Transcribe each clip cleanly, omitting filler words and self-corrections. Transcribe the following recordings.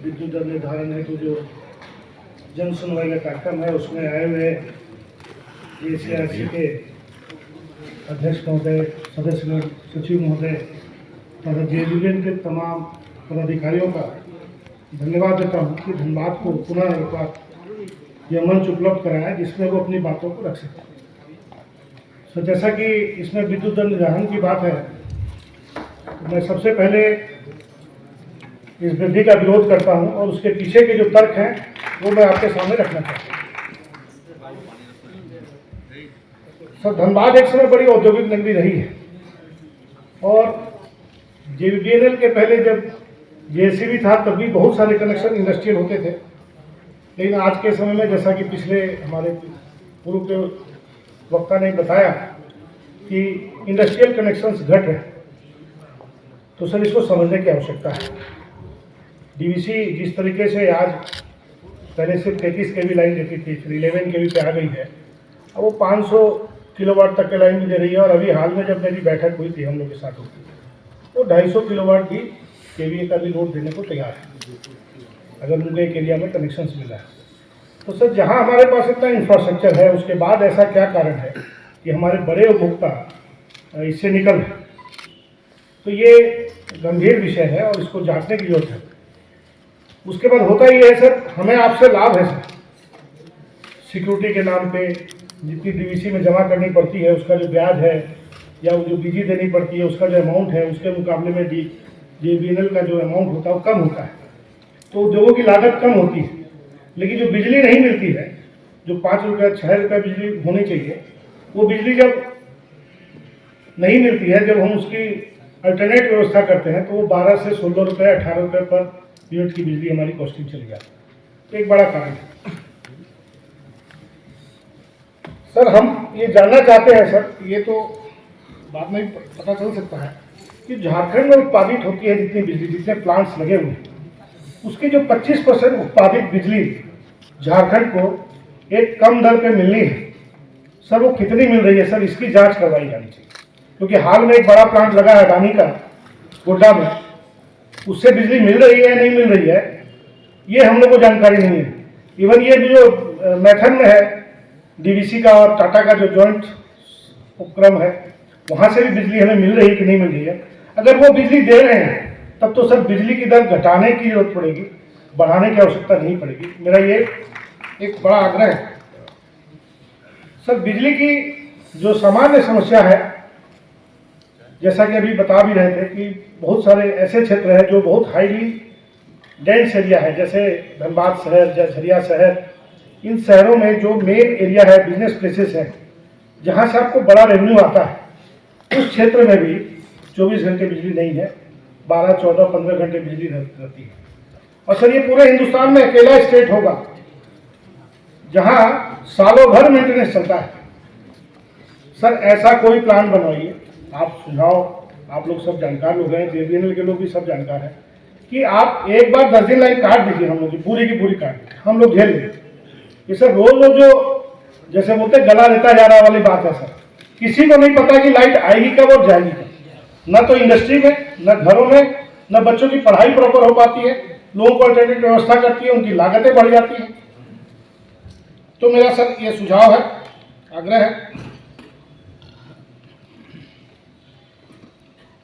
विद्युत दर निर्धारण हेतु जो जन सुनवाई का कार्यक्रम है उसमें आए हुए ACRC के अध्यक्ष महोदय, सदस्य सचिव महोदय तथा JVN के तमाम पदाधिकारियों का धन्यवाद देता हूँ कि धनबाद को पुनः एक बार यह मंच उपलब्ध कराया जिसमें वो अपनी बातों को रख सकें। तो जैसा कि इसमें विद्युत दर निर्धारण की बात है, तो मैं सबसे पहले इस वृद्धि का विरोध करता हूं और उसके पीछे के जो तर्क हैं वो मैं आपके सामने रखना चाहता हूं। सर, धनबाद एक समय बड़ी औद्योगिक नगरी रही है और JVBNL के पहले जब JSCB था तब भी बहुत सारे कनेक्शन इंडस्ट्रियल होते थे, लेकिन आज के समय में जैसा कि पिछले हमारे पूर्व के वक्ता ने बताया कि इंडस्ट्रियल कनेक्शंस घट रहे, तो सर इसको समझने की आवश्यकता है। DVC जिस तरीके से आज पहले सिर्फ 33 kV लाइन देती थी, फिर 11 kV पे आ गई है, अब वो 500 किलोवाट तक की लाइन भी दे रही है और अभी हाल में जब मेरी बैठक हुई थी हम लोग के साथ होती तो 250 किलोवाट भी KVA का भी लोड देने को तैयार है अगर उनको एक एरिया में कनेक्शंस मिला है। तो सर जहां हमारे पास इतना इंफ्रास्ट्रक्चर है उसके बाद ऐसा क्या कारण है कि हमारे बड़े उपभोक्ता इससे निकल रहे? तो ये गंभीर विषय है और इसको जांचने की जरूरत है। उसके बाद होता ही है सर, हमें आपसे लाभ है सर, सिक्योरिटी के नाम पे जितनी DVC में जमा करनी पड़ती है उसका जो ब्याज है या जो बीजी देनी पड़ती है उसका जो अमाउंट है उसके मुकाबले में JVBNL का जो अमाउंट होता है वो कम होता है, तो उद्योगों की लागत कम होती है। लेकिन जो बिजली नहीं मिलती है, जो 5 रुपये 6 रुपये बिजली होनी चाहिए, वो बिजली जब नहीं मिलती है, जब हम उसकी अल्टरनेट व्यवस्था करते हैं तो वो 12 से 16 रुपये 18 रुपये पर यूनिट की बिजली हमारी कॉस्टिंग चली जाती है। तो एक बड़ा कारण है सर। हम ये जानना चाहते हैं सर, ये तो बाद में पता चल सकता है कि झारखंड में उत्पादित होती है जितनी बिजली, जितने प्लांट्स लगे हुए हैं, उसकी जो 25% उत्पादित बिजली झारखंड को एक कम दर पे मिलनी है सर, वो कितनी मिल रही है सर, इसकी जांच करवाई जानी चाहिए। क्योंकि हाल में एक बड़ा प्लांट लगा है अडानी का गोड्डा में, उससे बिजली मिल रही है नहीं मिल रही है ये हम लोग को जानकारी नहीं है। इवन ये भी जो मैथन में है DVC का और टाटा का जो जॉइंट उपक्रम है, वहाँ से भी बिजली हमें मिल रही है कि नहीं मिल रही है। अगर वो बिजली दे रहे हैं तब तो सर बिजली की दर घटाने की जरूरत पड़ेगी, बढ़ाने की आवश्यकता नहीं पड़ेगी। मेरा ये एक बड़ा आग्रह है सर। बिजली की जो सामान्य समस्या है, जैसा कि अभी बता भी रहे थे कि बहुत सारे ऐसे क्षेत्र हैं जो बहुत हाईली डेंस एरिया है, जैसे धनबाद शहर, झरिया शहर, इन शहरों में जो मेन एरिया है, बिजनेस प्लेसेस है, जहाँ से आपको बड़ा रेवेन्यू आता है, उस क्षेत्र में भी 24 घंटे बिजली नहीं है, 12, 14, 15 घंटे बिजली रहती है। और सर ये पूरे हिंदुस्तान में अकेला स्टेट होगा जहां सालों भर मेंटेनेंस चलता है। सर ऐसा कोई प्लान बनवाइए, आप सुझाव, आप लोग सब जानकार लोग हैं, JVBNL के लोग भी सब जानकार हैं, कि आप एक बार 10 दिन लाइन काट दीजिए, हम लोग की पूरी काट दीजिए, हम लोग झेल लेंगे। ये सर रोज जो जैसे बोलते गला लेता जा रहा वाली बात है सर, किसी को नहीं पता कि लाइट आएगी कब और जाएगी कब, न तो इंडस्ट्री में, न घरों में, न बच्चों की पढ़ाई प्रॉपर हो पाती है, लोगों को अल्टरनेट व्यवस्था करती है, उनकी लागतें बढ़ जाती हैं। तो मेरा सर ये सुझाव है, आग्रह है।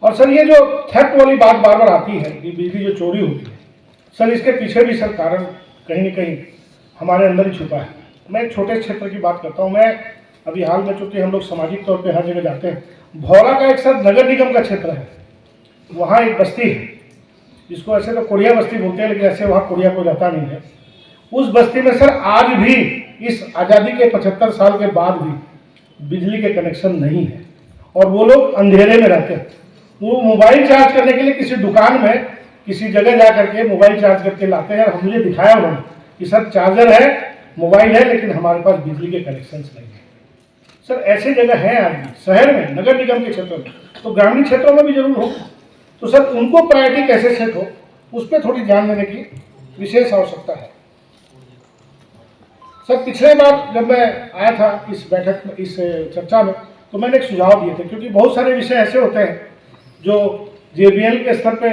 और सर ये जो थेफ्ट वाली बात बार बार आती है कि बिजली जो चोरी होती है, सर इसके पीछे भी सर कारण कहीं न कहीं हमारे अंदर ही छुपा है। मैं एक छोटे क्षेत्र की बात करता हूँ। मैं अभी हाल में, चूंकि हम लोग सामाजिक तौर पे हर जगह जाते हैं, भौरा का एक सर नगर निगम का क्षेत्र है, वहाँ एक बस्ती है जिसको ऐसे तो कोरिया बस्ती बोलते हैं, लेकिन ऐसे वहाँ कोरिया को जाता नहीं है। उस बस्ती में सर आज भी इस आज़ादी के 75 साल के बाद भी बिजली के कनेक्शन नहीं है और वो लोग अंधेरे में रहते हैं। वो मोबाइल चार्ज करने के लिए किसी दुकान में किसी जगह जा करके मोबाइल चार्ज करके लाते हैं और मुझे दिखाया उन्होंने कि सर चार्जर है, मोबाइल है, लेकिन हमारे पास बिजली के कनेक्शंस नहीं है। सर ऐसे जगह है आदमी शहर में, नगर निगम के क्षेत्रों में, तो ग्रामीण क्षेत्रों में भी जरूर हो। तो सर उनको प्रायोरिटी कैसे सेट हो, उस पर थोड़ी ध्यान देने की विशेष आवश्यकता है। सर पिछले बार जब मैं आया था इस बैठक में, इस चर्चा में, तो मैंने एक सुझाव दिए थे, क्योंकि बहुत सारे विषय ऐसे होते हैं जो JVBNL के स्तर पे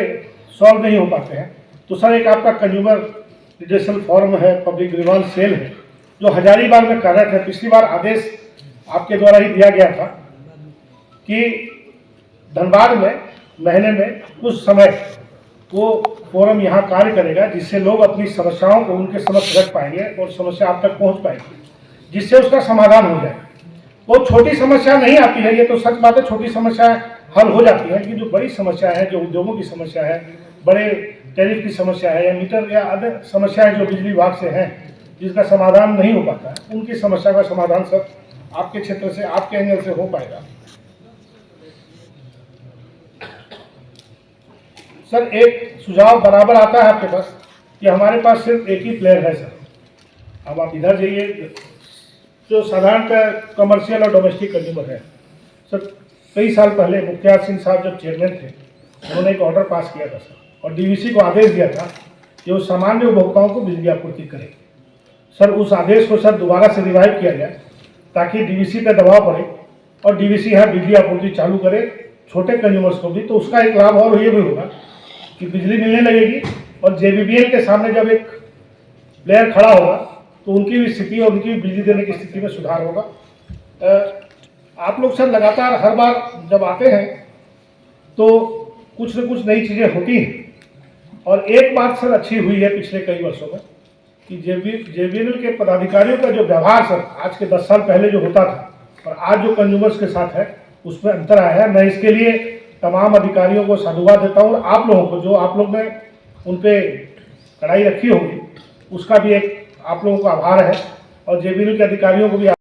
सॉल्व नहीं हो पाते हैं, तो सर एक आपका कंज्यूमर रिलेशन फॉर्म है, पब्लिक ग्रीवांस सेल है, जो हजारीबाग में कार्यरत है। पिछली बार आदेश आपके द्वारा ही दिया गया था कि धनबाद में महीने में कुछ समय वो फोरम यहाँ कार्य करेगा, जिससे लोग अपनी समस्याओं को उनके समक्ष रख पाएंगे और समस्या आप तक पहुँच पाएगी, जिससे उसका समाधान हो जाए। वो छोटी समस्या नहीं आती है, ये तो सच बात है, छोटी समस्या हल हो जाती है, लेकिन जो बड़ी समस्या है, जो उद्योगों की समस्या है, बड़े टैरिफ की समस्या है, या मीटर या अन्य समस्याएं जो बिजली विभाग से हैं, जिसका समाधान नहीं हो पाता है, उनकी समस्या का समाधान सर आपके क्षेत्र से, आपके एंगल से हो पाएगा। सर एक सुझाव बराबर आता है आपके पास कि हमारे पास सिर्फ एक ही प्लेयर है सर। अब आप इधर जाइए, जो साधारणतः कमर्शियल और डोमेस्टिक कंज्यूमर है सर। कई साल पहले मुख्तार सिंह साहब जब चेयरमैन थे, उन्होंने एक ऑर्डर पास किया था सर, और डीवीसी को आदेश दिया था कि वो सामान्य उपभोक्ताओं को बिजली आपूर्ति करे। सर उस आदेश को सर दोबारा से रिवाइव किया जाए, ताकि डीवीसी पर दबाव पड़े और डीवीसी यहाँ बिजली आपूर्ति चालू करे छोटे कंज्यूमर्स को भी। तो उसका एक लाभ और ये भी होगा कि बिजली मिलने लगेगी, और जेबीबीएल के सामने जब एक प्लेयर खड़ा होगा तो उनकी भी स्थिति और उनकी बिजली देने की स्थिति में सुधार होगा। आप लोग सर लगातार हर बार जब आते हैं तो कुछ न कुछ नई चीज़ें होती हैं, और एक बात सर अच्छी हुई है पिछले कई वर्षों में कि जेबीएल के पदाधिकारियों का जो व्यवहार सर आज के 10 साल पहले जो होता था और आज जो कंज्यूमर्स के साथ है, उसमें अंतर आया है। मैं इसके लिए तमाम अधिकारियों को साधुवाद देता हूँ, और आप लोगों को, जो आप लोग ने उन पर कड़ाई रखी होगी, उसका भी एक आप लोगों का आभार है, और जेबीएल के अधिकारियों को भी